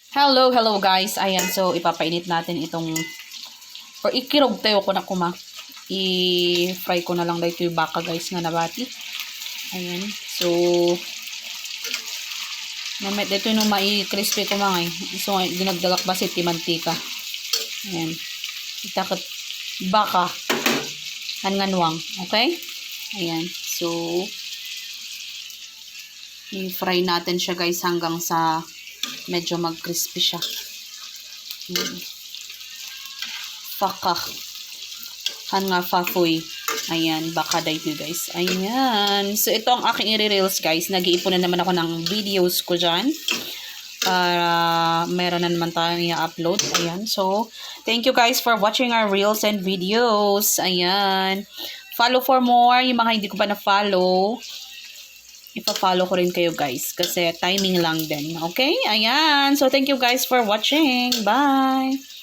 Hello guys. Ayan, so ipapainit natin itong or ikirog tayo ko na kuma. I-fry ko na lang dito yung baka guys nga nabati. Ayan. So namet dito yung mai-crispy ko mga so ginagdalak ba si mantika. Ayan. Itakot baka hanganwang. Okay? Ayan. So i-fry natin siya guys hanggang sa medyo mag-crispy siya. Baka. Han nga fafoy. Ayan, baka dito guys. Ayan. So, ito ang aking i-reels guys. Nag-iipon na naman ako ng videos ko dyan. Para meron na naman tayong i-upload. Ayan. So, thank you guys for watching our reels and videos. Ayan. Follow for more. Yung mga hindi ko pa na-follow, ipa-follow ko rin kayo guys. Kasi timing lang din. Okay? Ayan. So, thank you guys for watching. Bye!